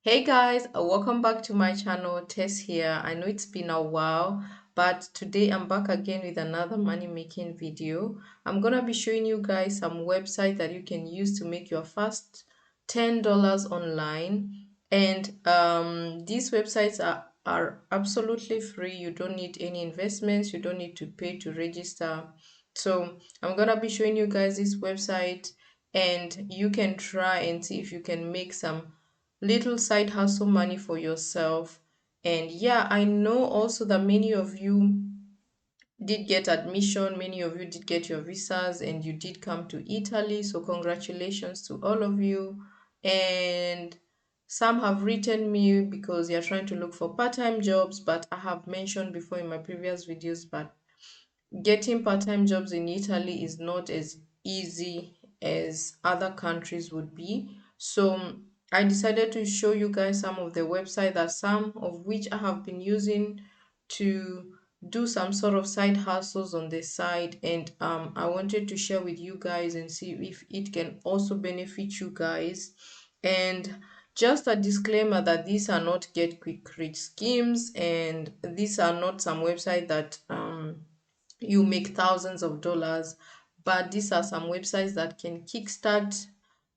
Hey guys, welcome back to my channel. Tess here. I know it's been a while, but today I'm back again with another money making video. I'm gonna be showing you guys some websites that you can use to make your first $10 online. And these websites are absolutely free. You don't need any investments, you don't need to pay to register. So I'm gonna be showing you guys this website and you can try and see if you can make some little side hustle money for yourself. And yeah, I know also that many of you did get admission, many of you did get your visas, and you did come to Italy. So, congratulations to all of you. And some have written me because they are trying to look for part-time jobs, but I have mentioned before in my previous videos, but getting part-time jobs in Italy is not as easy as other countries would be. So I decided to show you guys some of the websites that some of which I have been using to do some sort of side hustles on the side, and I wanted to share with you guys and see if it can also benefit you guys. And just a disclaimer that these are not get quick rich schemes, and these are not some website that you make thousands of dollars, but these are some websites that can kickstart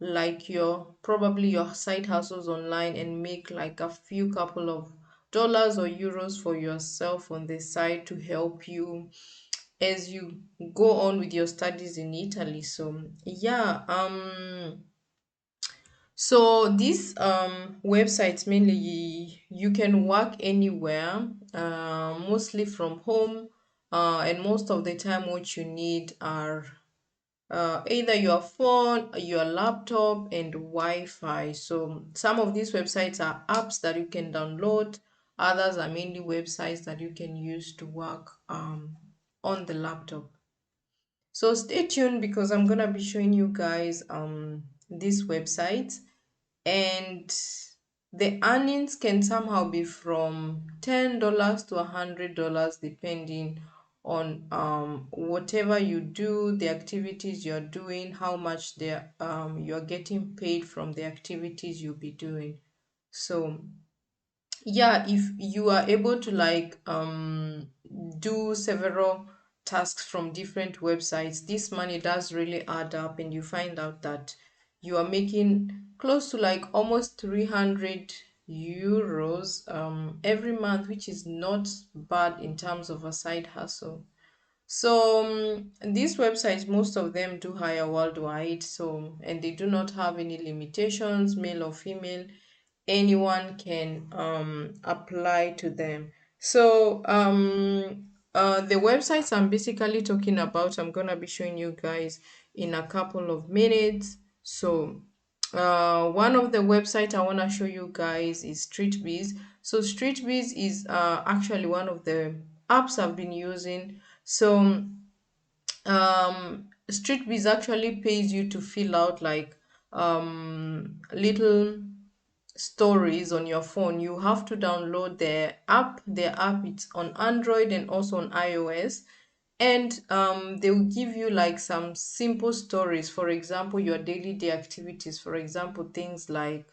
like your probably your side hustles online and make like a few couple of dollars or euros for yourself on the side to help you as you go on with your studies in Italy. So yeah, so these websites mainly you can work anywhere, mostly from home, and most of the time what you need are either your phone, your laptop, and Wi-Fi. So some of these websites are apps that you can download. Others are mainly websites that you can use to work on the laptop. So stay tuned because I'm gonna be showing you guys this website, and the earnings can somehow be from $10 to $100 depending on whatever you do, the activities you're doing, how much you're getting paid from the activities you'll be doing. So yeah, if you are able to like do several tasks from different websites, this money does really add up, and you find out that you are making close to like almost 300 euros every month, which is not bad in terms of a side hustle. So these websites, most of them do hire worldwide, so and they do not have any limitations, male or female. Anyone can apply to them. So the websites I'm basically talking about, I'm gonna be showing you guys in a couple of minutes. So one of the websites I want to show you guys is StreetBiz. So StreetBiz is actually one of the apps I've been using. So StreetBiz actually pays you to fill out like little stories on your phone. You have to download the app. The app it's on Android and also on iOS, and they will give you like some simple stories. For example, your daily day activities. For example, things like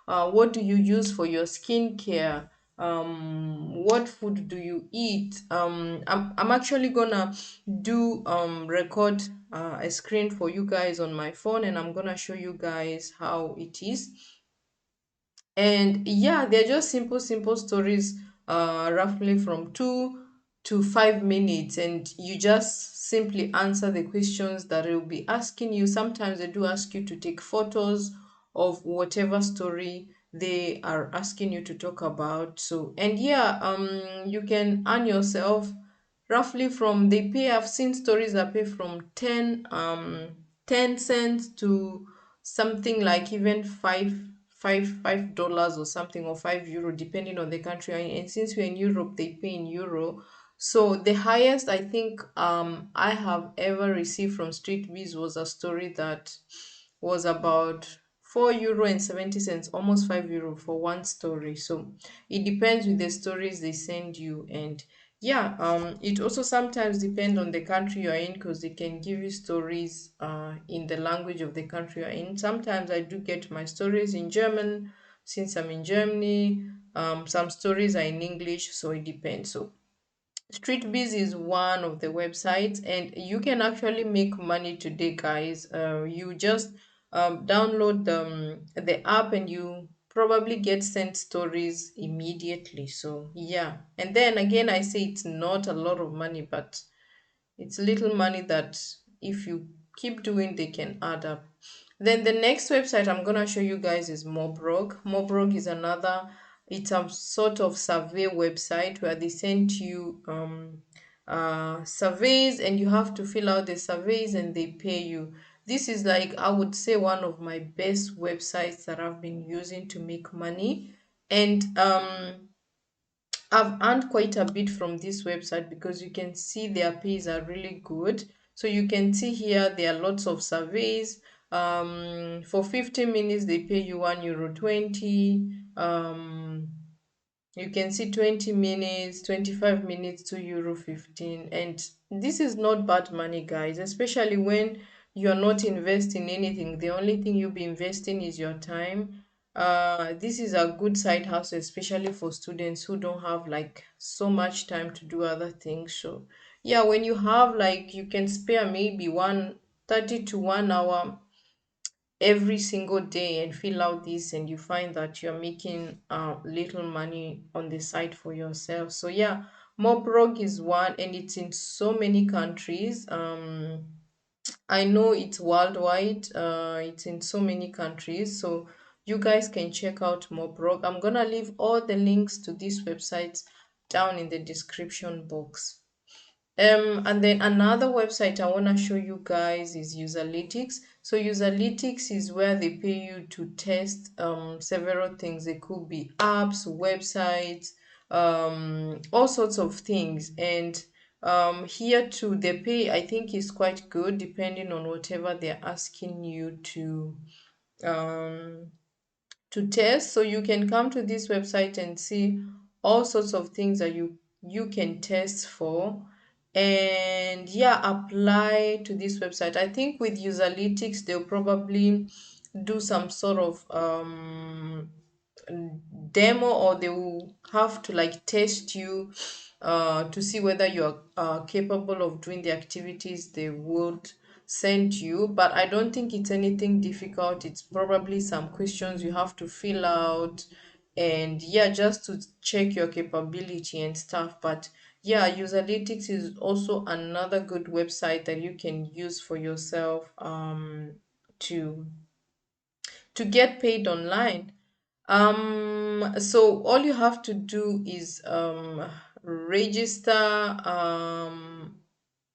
what do you use for your skincare? What food do you eat? I'm actually gonna do record a screen for you guys on my phone, and I'm gonna show you guys how it is. And yeah, they're just simple stories, roughly from 2 to 5 minutes, and you just simply answer the questions that they'll be asking you. Sometimes they do ask you to take photos of whatever story they are asking you to talk about. So, and yeah, you can earn yourself roughly from they pay. I've seen stories that pay from 10 cents to something like even $5 or something, or €5 depending on the country. And since we're in Europe, they pay in euro. So the highest I think I have ever received from StreetBiz was a story that was about €4.70, almost €5 for one story. So it depends with the stories they send you. And yeah, it also sometimes depends on the country you're in, because they can give you stories in the language of the country you're in. Sometimes I do get my stories in German, since I'm in Germany. Some stories are in English, so it depends. So StreetBiz is one of the websites, and you can actually make money today, guys. You just download the app, and you probably get sent stories immediately. So, yeah. And then again, I say it's not a lot of money, but it's little money that if you keep doing, they can add up. Then the next website I'm gonna show you guys is Mobrog. Mobrog is another, it's a sort of survey website where they send you surveys, and you have to fill out the surveys and they pay you. This is, like, I would say, one of my best websites that I've been using to make money. And I've earned quite a bit from this website because you can see their pays are really good. So you can see here there are lots of surveys. For 15 minutes they pay you €1 20. You can see 20 minutes, 25 minutes, €2 15. And this is not bad money, guys, especially when you're not investing anything. The only thing you'll be investing is your time. This is a good side hustle, especially for students who don't have like so much time to do other things. So yeah, when you have, like, you can spare maybe 1:30 to 1 hour every single day and fill out this, and you find that you're making little money on the side for yourself. So yeah, Mobrog is one, and it's in so many countries. I know it's worldwide. It's in so many countries, so you guys can check out Mobrog. I'm gonna leave all the links to these websites down in the description box. And then another website I want to show you guys is Userlytics. So Userlytics is where they pay you to test several things. It could be apps, websites, all sorts of things. And here too, the pay, I think, is quite good depending on whatever they're asking you um, to test. So you can come to this website and see all sorts of things that you can test for, and yeah, apply to this website. I think with Userlytics they'll probably do some sort of demo, or they will have to like test you to see whether you're capable of doing the activities they would send you. But I don't think it's anything difficult. It's probably some questions you have to fill out, and yeah, just to check your capability and stuff. But yeah, Userlytics is also another good website that you can use for yourself to get paid online. So all you have to do is register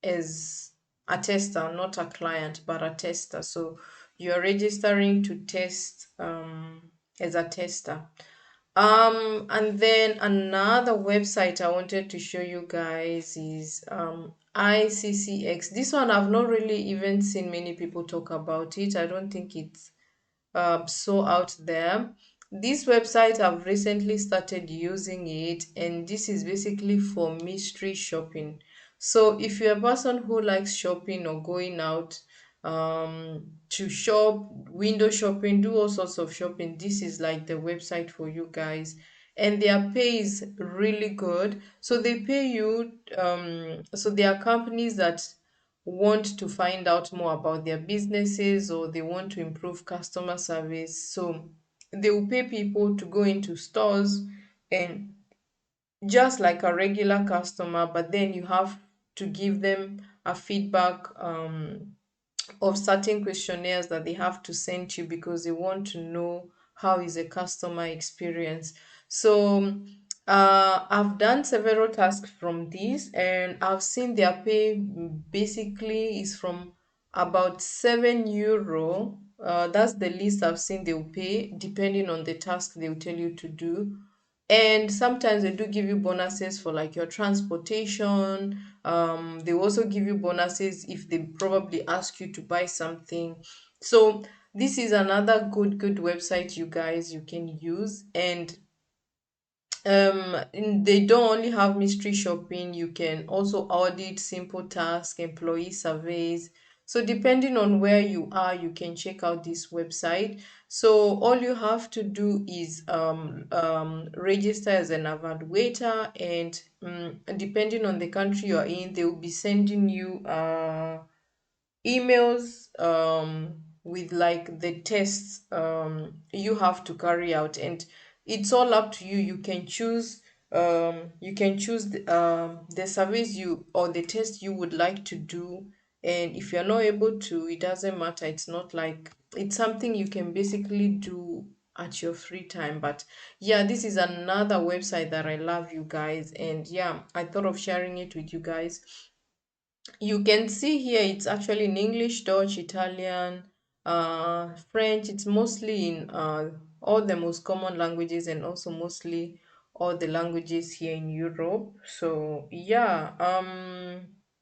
as a tester, not a client, but a tester. So you're registering to test as a tester. And then another website I wanted to show you guys is ICCX. This one I've not really even seen many people talk about it. I don't think it's so out there. This website, I've recently started using it, and this is basically for mystery shopping. So if you're a person who likes shopping or going out to shop, window shopping, do all sorts of shopping, this is like the website for you guys. And their pay is really good. So they pay you, so there are companies that want to find out more about their businesses, or they want to improve customer service. So they will pay people to go into stores and just like a regular customer, but then you have to give them a feedback of certain questionnaires that they have to send you because they want to know how is a customer experience. So I've done several tasks from this, and I've seen their pay basically is from about €7. That's the least I've seen they'll pay, depending on the task they'll tell you to do. And sometimes they do give you bonuses for like your transportation. They also give you bonuses if they probably ask you to buy something. So this is another good website, you guys, you can use. And they don't only have mystery shopping, you can also audit simple tasks, employee surveys. So depending on where you are, you can check out this website. So all you have to do is register as an evaluator, and depending on the country you're in, they will be sending you emails with like the tests you have to carry out, and it's all up to you. You can choose the surveys you or the test you would like to do, and if you're not able to, it doesn't matter. It's not like it's something you can basically do at your free time. But yeah, this is another website that I love, you guys, and yeah, I thought of sharing it with you guys. You can see here it's actually in English, Dutch, Italian, French. It's mostly in all the most common languages, and also mostly all the languages here in Europe. So yeah,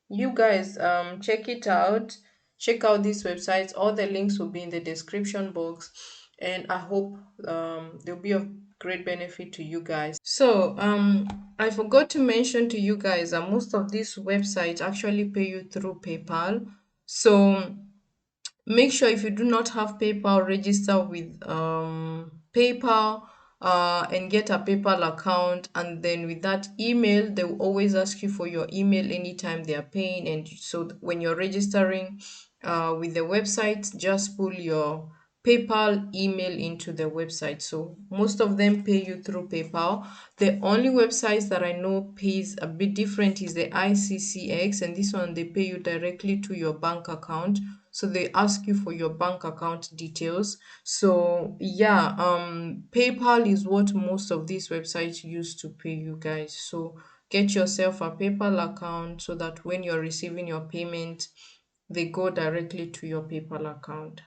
you guys check it out. Check out these websites. All the links will be in the description box, and I hope they'll be of great benefit to you guys. So, I forgot to mention to you guys that most of these websites actually pay you through PayPal. So, make sure if you do not have PayPal, register with PayPal and get a PayPal account. And then with that email, they will always ask you for your email anytime they are paying. And so when you're registering with the website, just pull your PayPal email into the website. So most of them pay you through PayPal. The only websites that I know pays a bit different is the ICCX, and this one they pay you directly to your bank account. So they ask you for your bank account details. So yeah, PayPal is what most of these websites use to pay you guys. So get yourself a PayPal account so that when you're receiving your payment, they go directly to your PayPal account.